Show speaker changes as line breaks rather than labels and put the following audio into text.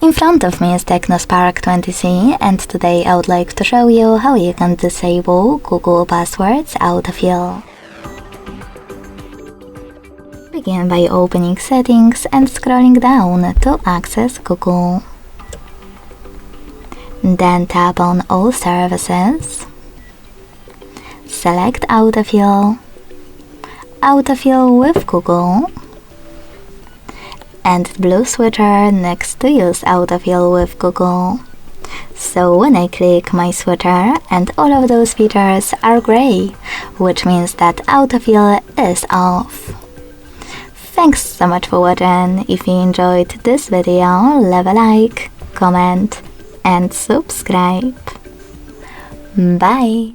In front of me is TECNO Spark 20C, and today I would like to show you how you can disable Google Passwords Autofill. Begin by opening Settings and scrolling down to access Google. Then tap on All Services. Select Autofill, Autofill with Google, and blue switcher next to Use Autofill with Google. So when I click my switcher, and all of those features are gray, which means that Autofill is off. Thanks so much for watching. If you enjoyed this video, leave a like, comment and subscribe. Bye!